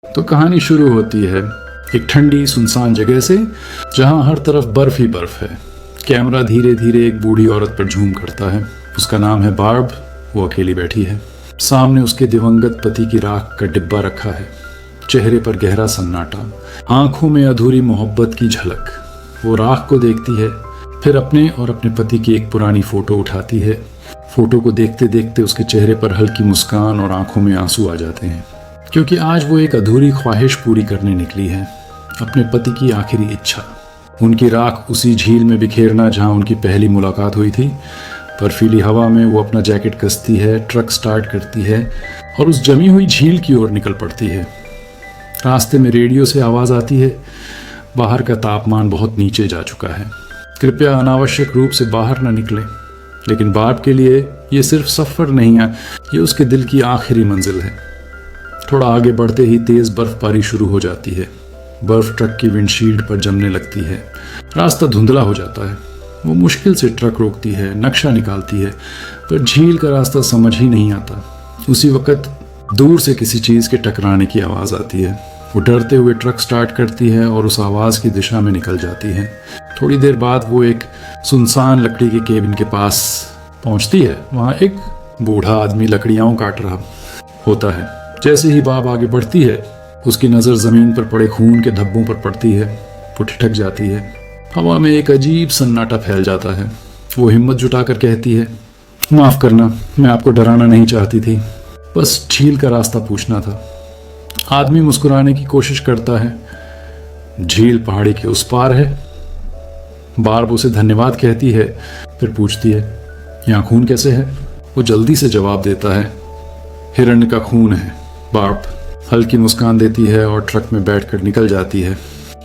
तो कहानी शुरू होती है एक ठंडी सुनसान जगह से जहां हर तरफ बर्फ ही बर्फ है। कैमरा धीरे धीरे एक बूढ़ी औरत पर झूम करता है। उसका नाम है बार्ब। वो अकेली बैठी है। सामने उसके दिवंगत पति की राख का डिब्बा रखा है। चेहरे पर गहरा सन्नाटा, आंखों में अधूरी मोहब्बत की झलक। वो राख को देखती है, फिर अपने और अपने पति की एक पुरानी फोटो उठाती है। फोटो को देखते देखते उसके चेहरे पर हल्की मुस्कान और आंखों में आंसू आ जाते हैं, क्योंकि आज वो एक अधूरी ख्वाहिश पूरी करने निकली है, अपने पति की आखिरी इच्छा। उनकी राख उसी झील में बिखेरना जहां उनकी पहली मुलाकात हुई थी। बर्फीली हवा में वो अपना जैकेट कसती है, ट्रक स्टार्ट करती है और उस जमी हुई झील की ओर निकल पड़ती है। रास्ते में रेडियो से आवाज़ आती है, बाहर का तापमान बहुत नीचे जा चुका है, कृपया अनावश्यक रूप से बाहर न निकलें। लेकिन बाप के लिए ये सिर्फ सफ़र नहीं है, ये उसके दिल की आखिरी मंजिल है। थोड़ा आगे बढ़ते ही तेज़ बर्फबारी शुरू हो जाती है। बर्फ ट्रक की विंडशील्ड पर जमने लगती है। रास्ता धुंधला हो जाता है। वो मुश्किल से ट्रक रोकती है, नक्शा निकालती है, पर झील का रास्ता समझ ही नहीं आता। उसी वक्त दूर से किसी चीज़ के टकराने की आवाज़ आती है। वो डरते हुए ट्रक स्टार्ट करती है और उस आवाज़ की दिशा में निकल जाती है। थोड़ी देर बाद वो एक सुनसान लकड़ी के केबिन के पास पहुंचती है। वहाँ एक बूढ़ा आदमी लकड़ियाँ काट रहा होता है। जैसे ही बाप आगे बढ़ती है, उसकी नज़र ज़मीन पर पड़े खून के धब्बों पर पड़ती है। वो ठिठक जाती है। हवा में एक अजीब सन्नाटा फैल जाता है। वो हिम्मत जुटाकर कहती है, माफ़ करना, मैं आपको डराना नहीं चाहती थी, बस झील का रास्ता पूछना था। आदमी मुस्कुराने की कोशिश करता है। झील पहाड़ी के उस पार है। बार्ब उसे धन्यवाद कहती है, फिर पूछती है, यहाँ खून कैसे है? वो जल्दी से जवाब देता है, हिरण्य का खून है। बार्ब हल्की मुस्कान देती है और ट्रक में बैठकर निकल जाती है।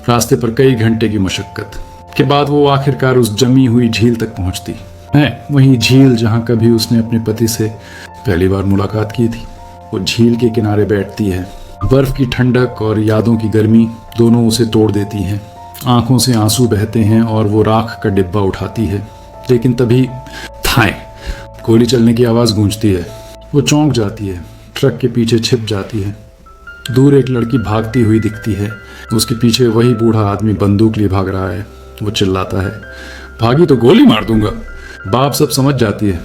रास्ते पर कई घंटे की मशक्कत के बाद वो आखिरकार उस जमी हुई झील तक पहुंचती है। वही झील जहां कभी उसने अपने पति से पहली बार मुलाकात की थी। वो झील के किनारे बैठती है। बर्फ की ठंडक और यादों की गर्मी दोनों उसे तोड़ देती हैं। आंखों से आंसू बहते हैं और वो राख का डिब्बा उठाती है। लेकिन तभी थाए गोली चलने की आवाज़ गूंजती है। वो चौंक जाती है, ट्रक के पीछे छिप जाती है। दूर एक लड़की भागती हुई दिखती है। उसके पीछे वही बूढ़ा आदमी बंदूक लिए भाग रहा है। वो चिल्लाता है, भागी तो गोली मार दूंगा। बाप सब समझ जाती है,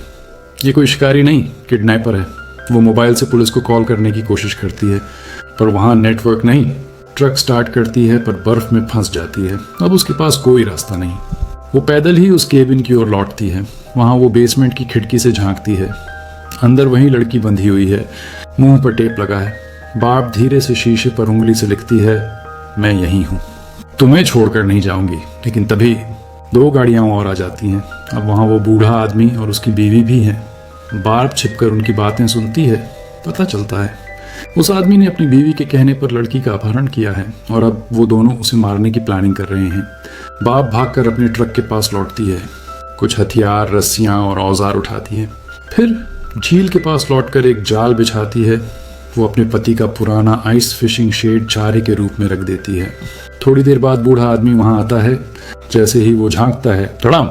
ये कोई शिकारी नहीं, किडनैपर है। वो मोबाइल से पुलिस को कॉल करने की कोशिश करती है, पर वहाँ नेटवर्क नहीं। ट्रक स्टार्ट करती है पर बर्फ में फंस जाती है। अब उसके पास कोई रास्ता नहीं। वो पैदल ही उस केबिन की ओर लौटती है। वहाँ वो बेसमेंट की खिड़की से झांकती है। अंदर वही लड़की बंधी हुई है, मुंह पर टेप लगा है। बाप धीरे से शीशे पर उंगली से लिखती है, मैं यहीं हूँ, तुम्हें छोड़कर नहीं जाऊंगी। लेकिन तभी दो गाड़ियाँ और आ जाती हैं। अब वहाँ वो बूढ़ा आदमी और उसकी बीवी भी हैं। बाप छिपकर उनकी बातें सुनती है। पता चलता है उस आदमी ने अपनी बीवी के कहने पर लड़की का अपहरण किया है और अब वो दोनों उसे मारने की प्लानिंग कर रहे हैं। बाप भागकर अपने ट्रक के पास लौटती है। कुछ हथियार, रस्सियाँ और औजार उठाती है। फिर झील के पास लौटकर एक जाल बिछाती है। वो अपने पति का पुराना आइस फिशिंग शेड चारे के रूप में रख देती है। थोड़ी देर बाद बूढ़ा आदमी वहाँ आता है। जैसे ही वो झांकता है, धड़ाम,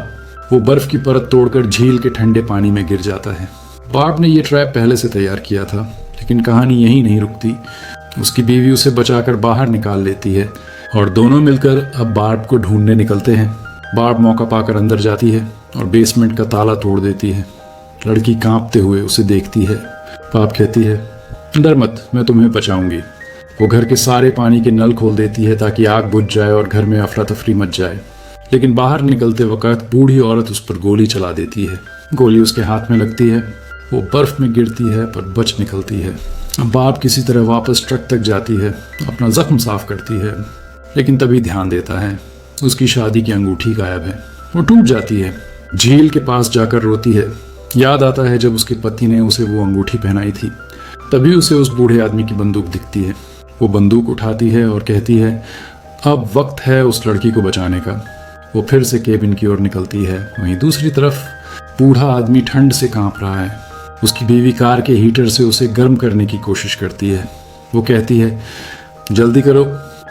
वो बर्फ की परत तोड़कर झील के ठंडे पानी में गिर जाता है। बाप ने ये ट्रैप पहले से तैयार किया था, लेकिन कहानी यहीं नहीं रुकती। उसकी बीवी उसे बचाकर बाहर निकाल लेती है और दोनों मिलकर अब बार्ब को ढूंढने निकलते हैं। बार्ब मौका पाकर अंदर जाती है और बेसमेंट का ताला तोड़ देती है। लड़की कांपते हुए उसे देखती है। बाप कहती है, डर मत, मैं तुम्हें बचाऊंगी। वो घर के सारे पानी के नल खोल देती है ताकि आग बुझ जाए और घर में अफरा तफरी मच जाए। लेकिन बाहर निकलते वक्त बूढ़ी औरत उस पर गोली चला देती है। गोली उसके हाथ में लगती है। वो बर्फ में गिरती है पर बच निकलती है। बाप किसी तरह वापस ट्रक तक जाती है, अपना जख्म साफ करती है। लेकिन तभी ध्यान देता है, उसकी शादी की अंगूठी गायब है। वो टूट जाती है। झील के पास जाकर रोती है। याद आता है जब उसके पति ने उसे वो अंगूठी पहनाई थी। तभी उसे उस बूढ़े आदमी की बंदूक दिखती है। वो बंदूक उठाती है और कहती है, अब वक्त है उस लड़की को बचाने का। वो फिर से केबिन की ओर निकलती है। वहीं दूसरी तरफ बूढ़ा आदमी ठंड से कांप रहा है। उसकी बीवी कार के हीटर से उसे गर्म करने की कोशिश करती है। वो कहती है, जल्दी करो,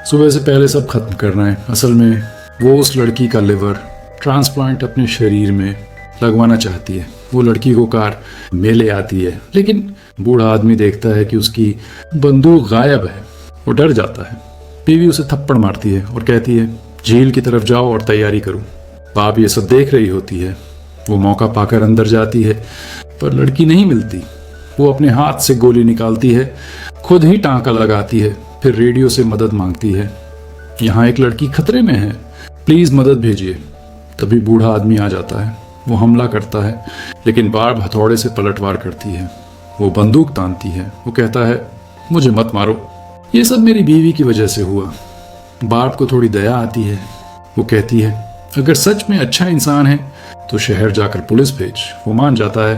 सुबह से पहले सब खत्म करना है। असल में वो उस लड़की का लिवर ट्रांसप्लांट अपने शरीर में लगवाना चाहती है। वो लड़की को कार में ले आती है, लेकिन बूढ़ा आदमी देखता है कि उसकी बंदूक गायब है। वो डर जाता है। बीवी उसे थप्पड़ मारती है और कहती है, झील की तरफ जाओ और तैयारी करो। बाप ये सब देख रही होती है। वो मौका पाकर अंदर जाती है, पर लड़की नहीं मिलती। वो अपने हाथ से गोली निकालती है, खुद ही टांका लगाती है, फिर रेडियो से मदद मांगती है। यहाँ एक लड़की खतरे में है, प्लीज मदद भेजिए। तभी बूढ़ा आदमी आ जाता है। वो हमला करता है, लेकिन बार्ब हथौड़े से पलटवार करती है। वो बंदूक तानती है। वो कहता है, मुझे मत मारो, ये सब मेरी बीवी की वजह से हुआ। बार्ब को थोड़ी दया आती है। वो कहती है, अगर सच में अच्छा इंसान है तो शहर जाकर पुलिस भेज। वो मान जाता है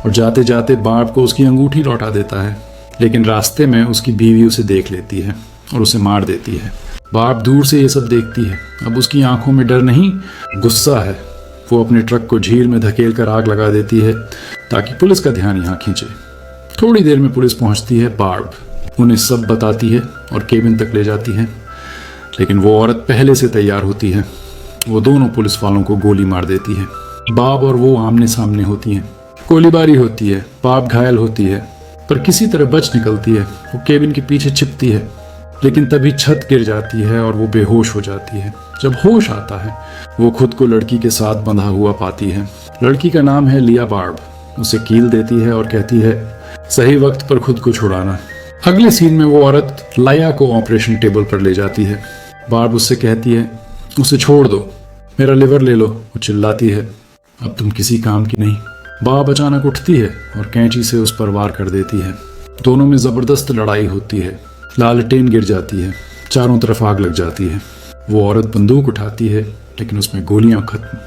और जाते जाते बार्ब को उसकी अंगूठी लौटा देता है। लेकिन रास्ते में उसकी बीवी उसे देख लेती है और उसे मार देती है। बार्ब दूर से ये सब देखती है। अब उसकी आंखों में डर नहीं, गुस्सा है। वो अपने ट्रक को झील में धकेल कर आग लगा देती है ताकि पुलिस का ध्यान यहाँ खींचे। थोड़ी देर में पुलिस पहुंचती है। बार्ब उन्हें सब बताती है और केबिन तक ले जाती है, लेकिन वो औरत पहले से तैयार होती है। वो दोनों पुलिस वालों को गोली मार देती है। बाब और वो आमने सामने होती हैं। गोलीबारी होती है। बाब घायल होती है, पर किसी तरह बच निकलती है। वो केबिन के पीछे छिपती है, लेकिन तभी छत गिर जाती है और वो बेहोश हो जाती है। जब होश आता है, वो खुद को लड़की के साथ बंधा हुआ पाती है। लड़की का नाम है लिया बार्ब। उसे कील देती है और कहती है, सही वक्त पर खुद को छुड़ाना। अगले सीन में वो औरत लाया को ऑपरेशन टेबल पर ले जाती है। बार्ब उससे कहती है, उसे छोड़ दो, मेरा लिवर ले लो। वो चिल्लाती है, अब तुम किसी काम की नहीं। बाब अचानक उठती है और कैंची से उस पर वार कर देती है। दोनों में जबरदस्त लड़ाई होती है। लालटेन गिर जाती है, चारों तरफ आग लग जाती है। वो औरत बंदूक उठाती है, लेकिन उसमें गोलियां खत्म।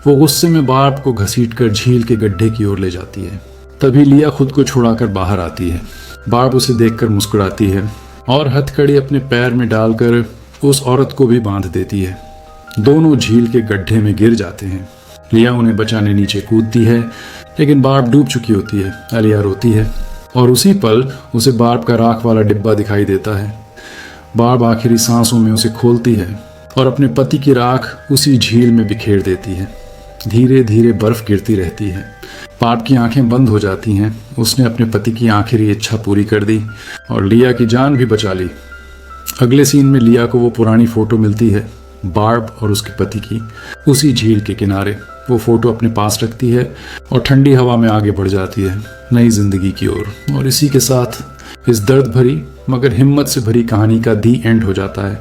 वो गुस्से में बार्ब को घसीटकर झील के गड्ढे की ओर ले जाती है। तभी लिया खुद को छुड़ाकर बाहर आती है। बार्ब उसे देखकर मुस्कुराती है और हथकड़ी अपने पैर में डालकर उस औरत को भी बांध देती है। दोनों झील के गड्ढे में गिर जाते हैं। लिया उन्हें बचाने नीचे कूदती है, लेकिन बार्ब डूब चुकी होती है। लिया रोती है और उसी पल उसे बार्ब का राख वाला डिब्बा दिखाई देता है। बार्ब आखिरी सांसों में उसे खोलती है और अपने पति की राख उसी झील में बिखेर देती है। धीरे धीरे बर्फ गिरती रहती है। बार्ब की आंखें बंद हो जाती हैं। उसने अपने पति की आखिरी इच्छा पूरी कर दी और लिया की जान भी बचा ली। अगले सीन में लिया को वो पुरानी फोटो मिलती है, बार्ब और उसके पति की, उसी झील के किनारे। वो फोटो अपने पास रखती है और ठंडी हवा में आगे बढ़ जाती है नई जिंदगी की ओर। और इसी के साथ इस दर्द भरी मगर हिम्मत से भरी कहानी का दी एंड हो जाता है।